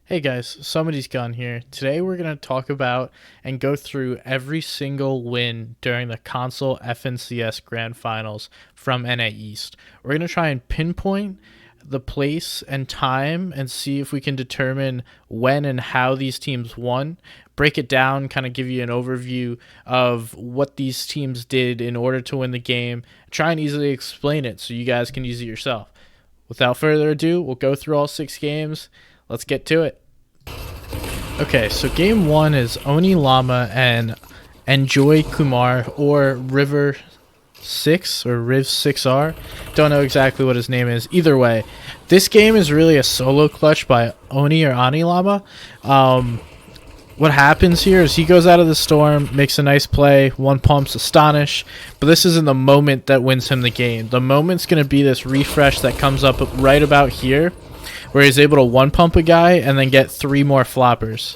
Hey guys, Somebody's Gone here. Today we're going to talk about and go through every single win during the console FNCS Grand Finals from NA East. We're going to try and pinpoint the place and time and see if we can determine when and how these teams won. Break it down, kind of give you an overview of what these teams did in order to win the game. Try and easily explain it so you guys can use it yourself. Without further ado, we'll go through all 6 games. Let's get to it. Okay, so game 1 is Oni Llama and Enjoy Kumar, or River 6 or Riv 6R. Don't know exactly what his name is. Either way, this game is really a solo clutch by Oni or Ani Llama. What happens here is he goes out of the storm, makes a nice play, one pumps Astonish, but this isn't the moment that wins him the game. The moment's going to be this refresh that comes up right about here, where he's able to one pump a guy and then get 3 more floppers.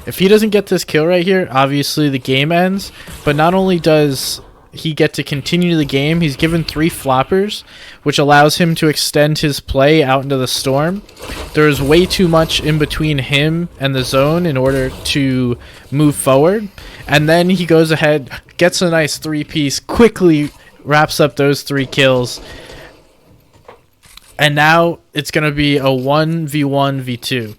If he doesn't get this kill right here, obviously the game ends, but not only does he get to continue the game, he's given 3 floppers, which allows him to extend his play out into the storm. There is way too much in between him and the zone in order to move forward, and then he goes ahead, gets a nice 3-piece, quickly wraps up those 3 kills. And now it's going to be a 1v1 v2.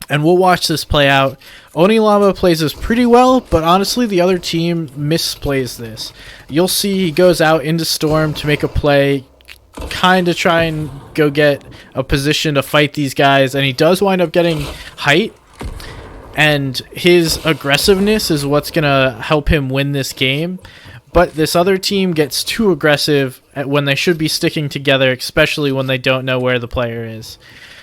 And we'll watch this play out. Oni Llama plays this pretty well, but honestly the other team misplays this. You'll see he goes out into Storm to make a play, kind of try and go get a position to fight these guys, and he does wind up getting height. And his aggressiveness is what's going to help him win this game. But this other team gets too aggressive when they should be sticking together, especially when they don't know where the player is.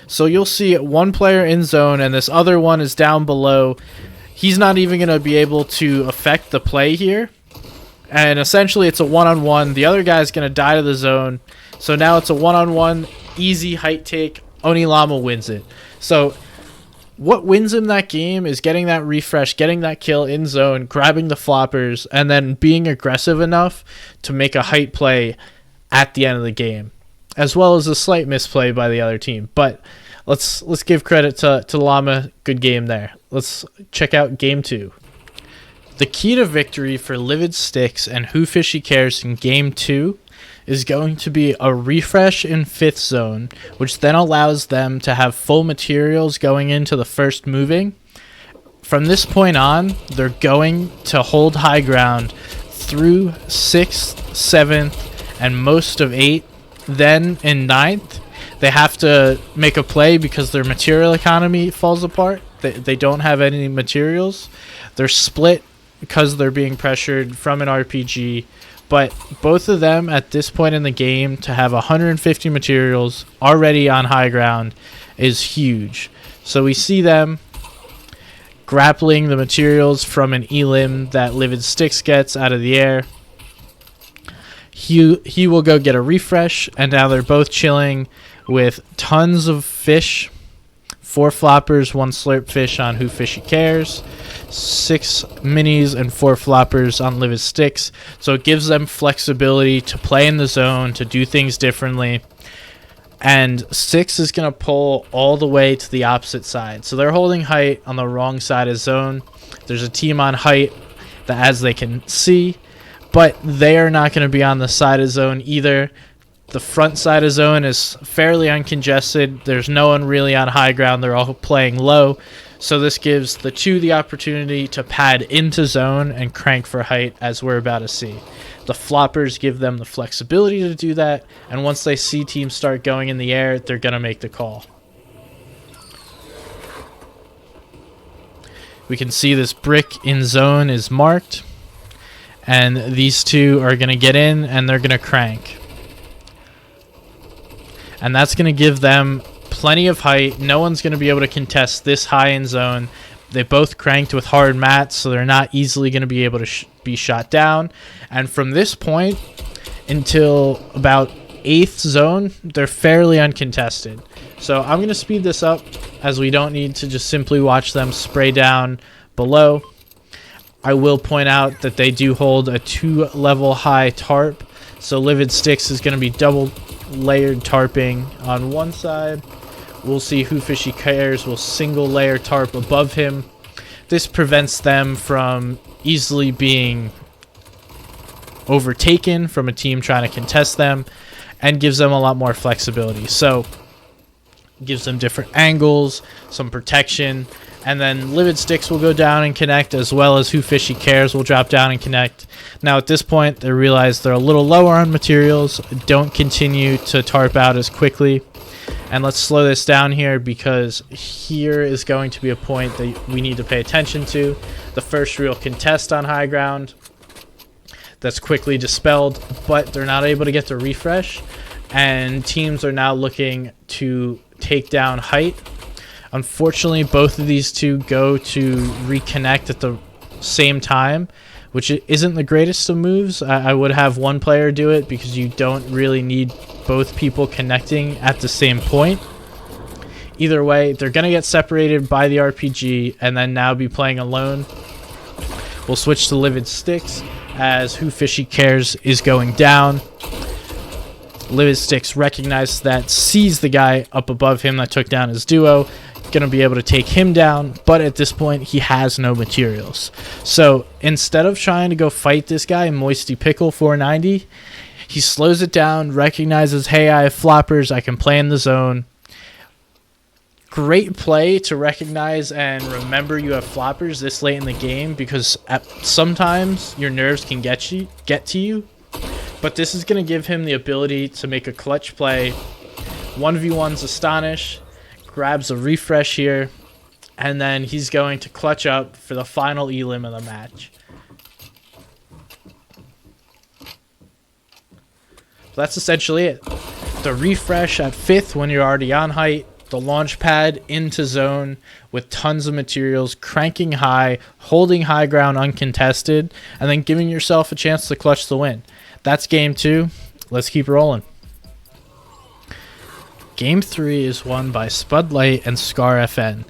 So you'll see one player in zone and this other one is down below. He's not even going to be able to affect the play here. And essentially it's a one-on-one. The other guy's going to die to the zone. So now it's a one-on-one, easy height take. Oni Llama wins it. So what wins him that game is getting that refresh, getting that kill in zone, grabbing the floppers, and then being aggressive enough to make a height play at the end of the game, as well as a slight misplay by the other team. But let's give credit to Llama. Good game there. Let's check out game 2. The key to victory for Livid Sticks and Who Fishy Cares in game 2 is going to be a refresh in 5th zone, which then allows them to have full materials going into the first moving. From this point on, they're going to hold high ground through 6th, 7th, and most of 8th. Then in 9th, they have to make a play because their material economy falls apart. They don't have any materials. They're split because they're being pressured from an RPG. But both of them at this point in the game to have 150 materials already on high ground is huge. So we see them grappling the materials from an elim that Livid Sticks gets out of the air. He will go get a refresh, and now they're both chilling with tons of fish. 4 floppers, 1 slurp fish on Who Fishy Cares, 6 minis and 4 floppers on Livid Sticks. So it gives them flexibility to play in the zone, to do things differently. And 6 is going to pull all the way to the opposite side. So they're holding height on the wrong side of zone. There's a team on height that, as they can see, but they are not going to be on the side of zone either. The front side of zone is fairly uncongested. There's no one really on high ground. They're all playing low. So this gives the 2 the opportunity to pad into zone and crank for height, as we're about to see. The floppers give them the flexibility to do that. And once they see teams start going in the air, they're going to make the call. We can see this brick in zone is marked. And these 2 are going to get in and they're going to crank. And that's going to give them plenty of height. No one's going to be able to contest this high in zone. They both cranked with hard mats, so they're not easily going to be able to be shot down. And from this point until about 8th zone, they're fairly uncontested. So I'm going to speed this up, as we don't need to just simply watch them spray down below. I will point out that they do hold a 2-level high tarp. So Livid Sticks is going to be double layered tarping on one side, we'll see Who Fishy Cares will single layer tarp above him. This prevents them from easily being overtaken from a team trying to contest them, and gives them a lot more flexibility. So gives them different angles, some protection, and then Livid Sticks will go down and connect, as well as Who Fishy Cares will drop down and connect. Now at this point, they realize they're a little lower on materials, don't continue to tarp out as quickly. And let's slow this down here, because here is going to be a point that we need to pay attention to. The first real contest on high ground that's quickly dispelled, but they're not able to get the refresh, and teams are now looking to take down height. Unfortunately, both of these two go to reconnect at the same time, which isn't the greatest of moves. I would have one player do it, because you don't really need both people connecting at the same point. Either way, they're going to get separated by the RPG and then now be playing alone. We'll switch to Livid Sticks, as Who Fishy Cares is going down. Livid Sticks recognizes that, sees the guy up above him that took down his duo, gonna be able to take him down, but at this point he has no materials. So instead of trying to go fight this guy, Moisty Pickle 490, he slows it down, recognizes, hey, I have floppers, I can play in the zone. Great play to recognize and remember you have floppers this late in the game, because sometimes your nerves can get to you. But this is going to give him the ability to make a clutch play. 1v1's Astonish, grabs a refresh here, and then he's going to clutch up for the final elim of the match. So that's essentially it. The refresh at 5th when you're already on height, the launch pad into zone with tons of materials, cranking high, holding high ground uncontested, and then giving yourself a chance to clutch the win. That's game 2. Let's keep rolling. Game 3 is won by Spudlight and Scar FN.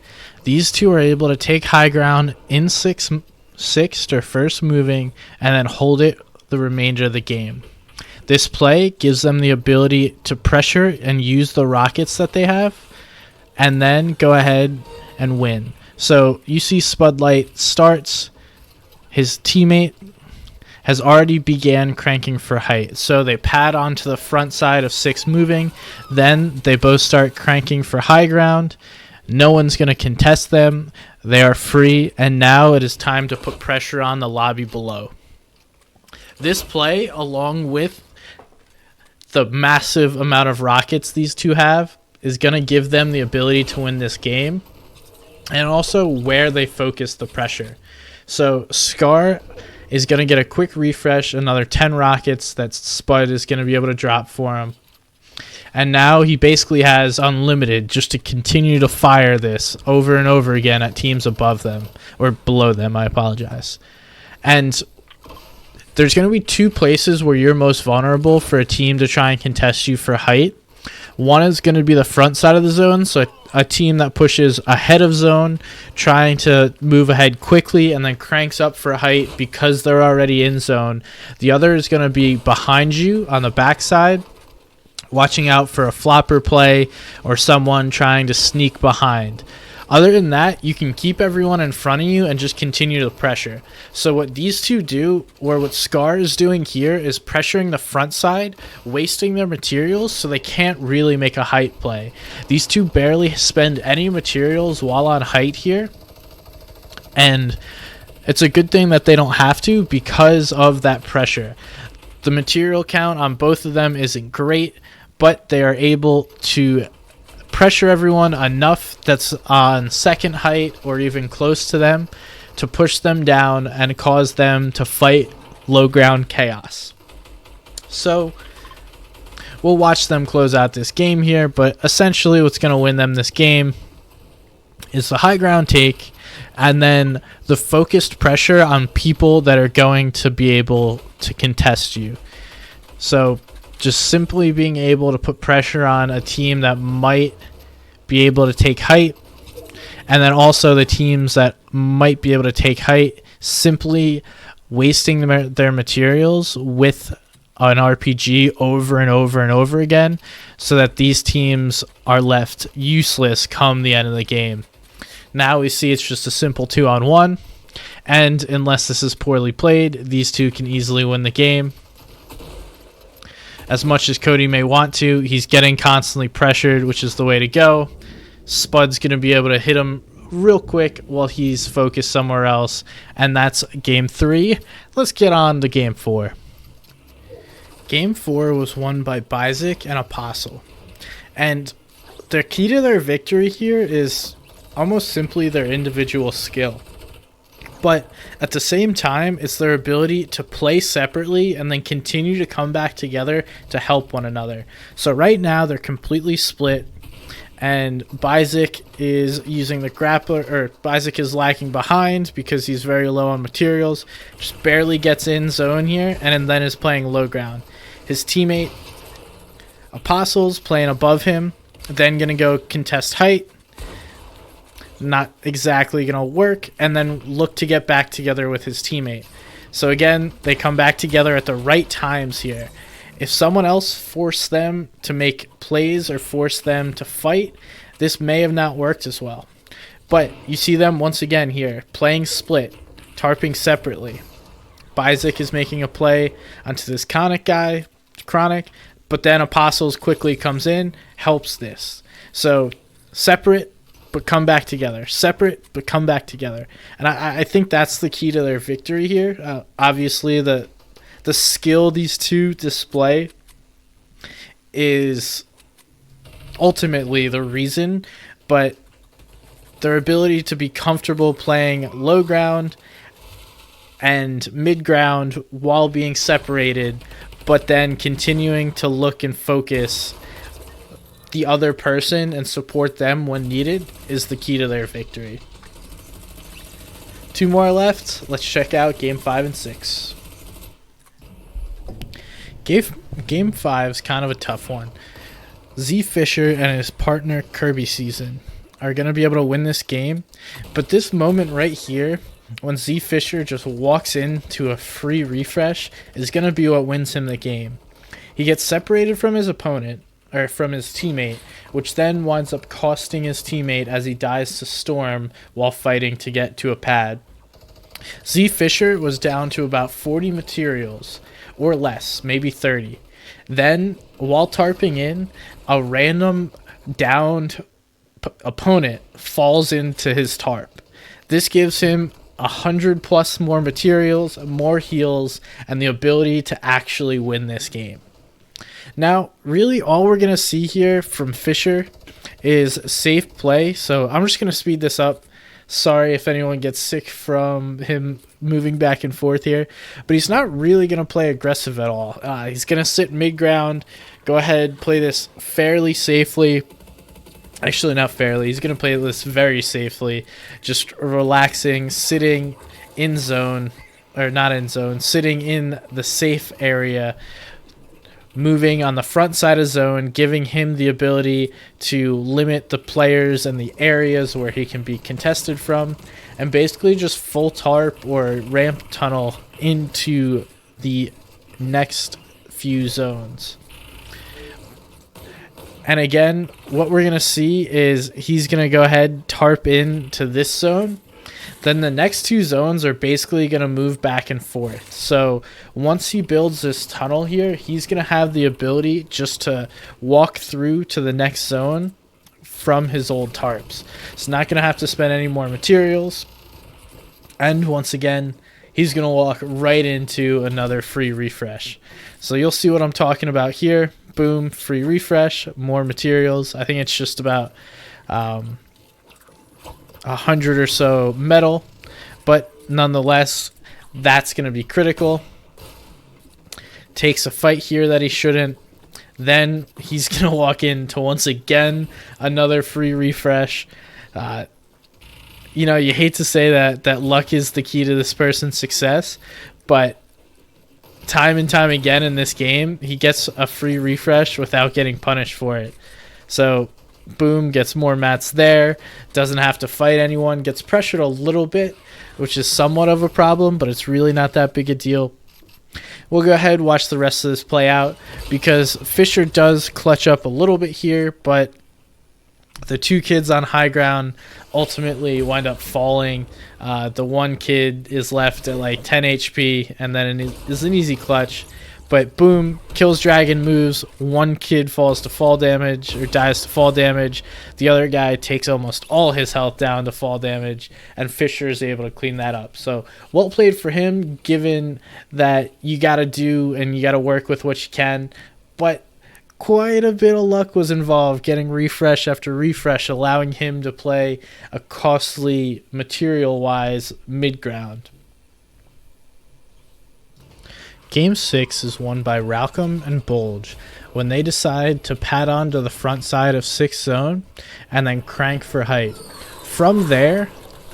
These two are able to take high ground in 6th or first moving, and then hold it the remainder of the game. This play gives them the ability to pressure and use the rockets that they have, and then go ahead and win. So you see Spudlight starts, his teammate has already began cranking for height. So they pad onto the front side of 6 moving, then they both start cranking for high ground. No one's going to contest them. They are free, and now it is time to put pressure on the lobby below. This play, along with the massive amount of rockets these two have, is going to give them the ability to win this game, and also where they focus the pressure. So Scar is going to get a quick refresh, another 10 rockets that Spud is going to be able to drop for him. And now he basically has unlimited just to continue to fire this over and over again at teams above them, or below them, I apologize. And there's going to be 2 places where you're most vulnerable for a team to try and contest you for height. One is going to be the front side of the zone, so a team that pushes ahead of zone, trying to move ahead quickly and then cranks up for height because they're already in zone. The other is going to be behind you on the backside, watching out for a flopper play or someone trying to sneak behind. Other than that, you can keep everyone in front of you and just continue to pressure. So what these two do, or what Scar is doing here, is pressuring the front side, wasting their materials so they can't really make a height play. These two barely spend any materials while on height here, and it's a good thing that they don't have to because of that pressure. The material count on both of them isn't great, but they are able to pressure everyone enough that's on second height or even close to them to push them down and cause them to fight low ground chaos. So we'll watch them close out this game here, but essentially what's going to win them this game is the high ground take, and then the focused pressure on people that are going to be able to contest you. So just simply being able to put pressure on a team that might be able to take height, and then also the teams that might be able to take height, simply wasting their materials with an RPG over and over and over again, so that these teams are left useless come the end of the game. Now we see it's just a simple 2-on-1, and unless this is poorly played, these two can easily win the game. As much as Cody may want to, he's getting constantly pressured, which is the way to go. Spud's going to be able to hit him real quick while he's focused somewhere else, and that's game 3. Let's get on to game 4. Game 4 was won by Bizik and Apostle, and the key to their victory here is almost simply their individual skill. But at the same time, it's their ability to play separately and then continue to come back together to help one another. So right now, they're completely split, and Bizik is using the grappler, or Bizik is lagging behind because he's very low on materials, just barely gets in zone here, and then is playing low ground. His teammate, Apostle's playing above him, then going to go contest height. Not exactly going to work, and then look to get back together with his teammate. So again, they come back together at the right times here. If someone else forced them to make plays or forced them to fight, this may have not worked as well. But you see them once again here, playing split, tarping separately. Bizik is making a play onto this Chronic guy, but then Apostles quickly comes in, helps this. So separate, but come back together. Separate, but come back together. And I think that's the key to their victory here. Obviously, the skill these two display is ultimately the reason, but their ability to be comfortable playing low ground and mid ground while being separated, but then continuing to look and focus the other person and support them when needed is the key to their victory. 2 more left. Let's check out game 5 and 6. Game 5 is kind of a tough one. Z Fisher and his partner Kirby Season are going to be able to win this game, but this moment right here, when Z Fisher just walks into a free refresh, is going to be what wins him the game. He gets separated from his opponent, or from his teammate, which then winds up costing his teammate as he dies to Storm while fighting to get to a pad. Z Fisher was down to about 40 materials, or less, maybe 30. Then, while tarping in, a random downed opponent falls into his tarp. This gives him 100 plus more materials, more heals, and the ability to actually win this game. Now, really all we're going to see here from Fisher is safe play, so I'm just going to speed this up. Sorry if anyone gets sick from him moving back and forth here, but he's not really going to play aggressive at all. He's going to sit mid-ground, go ahead, play this fairly safely. Actually, not fairly. He's going to play this very safely, just relaxing, sitting in zone, or not in zone, sitting in the safe area, moving on the front side of zone, giving him the ability to limit the players and the areas where he can be contested from, and basically just full tarp or ramp tunnel into the next few zones. And again, what we're going to see is he's going to go ahead, tarp into this zone. Then the next 2 zones are basically going to move back and forth. So once he builds this tunnel here, he's going to have the ability just to walk through to the next zone from his old tarps. He's not going to have to spend any more materials. And once again, he's going to walk right into another free refresh. So you'll see what I'm talking about here. Boom, free refresh, more materials. I think it's just about 100 or so metal, but nonetheless, that's going to be critical. Takes a fight here that he shouldn't. Then he's going to walk into, once again, another free refresh. You know, you hate to say that luck is the key to this person's success, but time and time again in this game, he gets a free refresh without getting punished for it. So, boom, gets more mats there, doesn't have to fight anyone, gets pressured a little bit, which is somewhat of a problem, but it's really not that big a deal. We'll go ahead and watch the rest of this play out because Fisher does clutch up a little bit here, but the two kids on high ground ultimately wind up falling. The one kid is left at like 10 HP, and then is an easy clutch. But boom, kills dragon, moves. One kid falls to fall damage, or dies to fall damage. The other guy takes almost all his health down to fall damage, and Fisher is able to clean that up. So well played for him, given that you got to do and you got to work with what you can. But quite a bit of luck was involved, getting refresh after refresh, allowing him to play a costly material-wise mid-ground. Game 6 is won by Ralcom and Bulge when they decide to pad on to the front side of 6th zone and then crank for height. From there,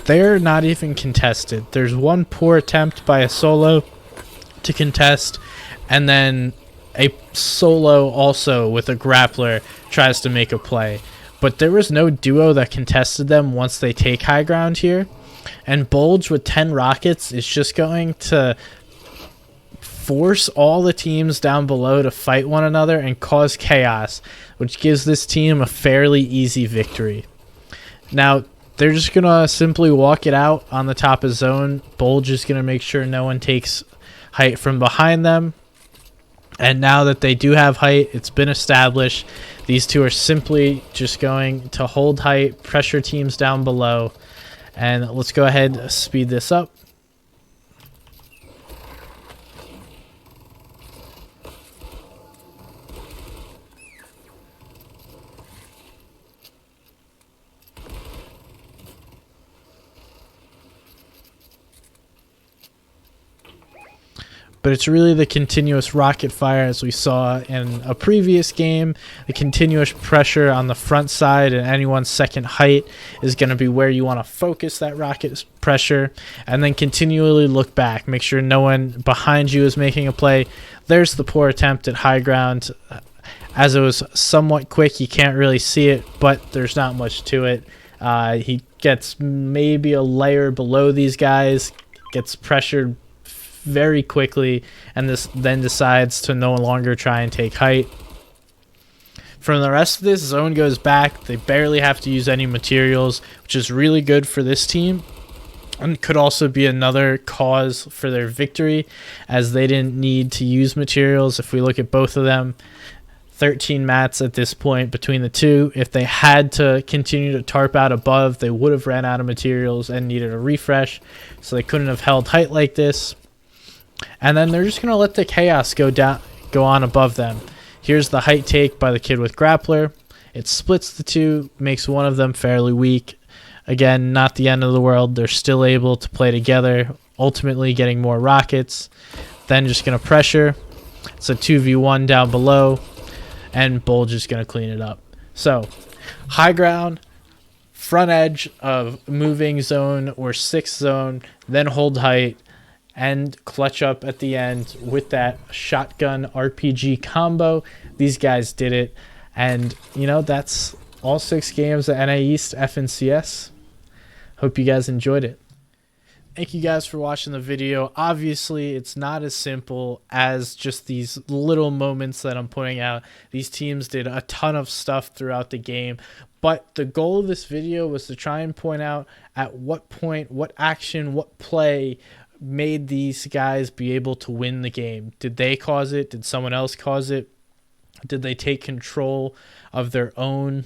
they're not even contested. There's one poor attempt by a solo to contest, and then a solo also with a grappler tries to make a play. But there was no duo that contested them once they take high ground here. And Bulge with 10 rockets is just going to force all the teams down below to fight one another and cause chaos, which gives this team a fairly easy victory. Now, they're just going to simply walk it out on the top of zone. Bulge is going to make sure no one takes height from behind them. And now that they do have height, it's been established. These two are simply just going to hold height, pressure teams down below. And let's go ahead and speed this up. But it's really the continuous rocket fire, as we saw in a previous game. The continuous pressure on the front side and anyone's second height is going to be where you want to focus that rocket pressure. And then continually look back. Make sure no one behind you is making a play. There's the poor attempt at high ground. As it was somewhat quick, you can't really see it, but there's not much to it. He gets maybe a layer below these guys, gets pressured very quickly, and this then decides to no longer try and take height. From the rest of this, zone goes back. They barely have to use any materials, which is really good for this team, and could also be another cause for their victory, as they didn't need to use materials. If we look at both of them, 13 mats at this point between the two. If they had to continue to tarp out above, they would have ran out of materials and needed a refresh, so they couldn't have held height like this. And then they're just going to let the chaos go on above them. Here's the height take by the kid with grappler. It splits the two, makes one of them fairly weak. Again, not the end of the world. They're still able to play together, ultimately getting more rockets. Then just going to pressure. It's a 2v1 down below, and Bulge is going to clean it up. So, high ground, front edge of moving zone or 6th zone, then hold height, and clutch up at the end with that shotgun RPG combo. These guys did it. And, you know, that's all 6 games at NA East FNCS. Hope you guys enjoyed it. Thank you guys for watching the video. Obviously, it's not as simple as just these little moments that I'm putting out. These teams did a ton of stuff throughout the game. But the goal of this video was to try and point out at what point, what action, what play made these guys be able to win the game. Did they cause it? Did someone else cause it? Did they take control of their own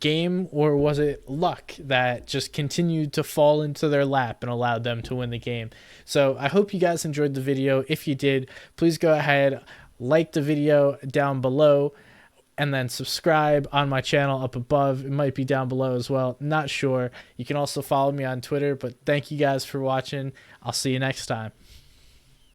game, or was it luck that just continued to fall into their lap and allowed them to win the game? So I hope you guys enjoyed the video. If you did, please go ahead, like the video down below, and then subscribe on my channel up above. It might be down below as well. Not sure. You can also follow me on Twitter, but thank you guys for watching. I'll see you next time.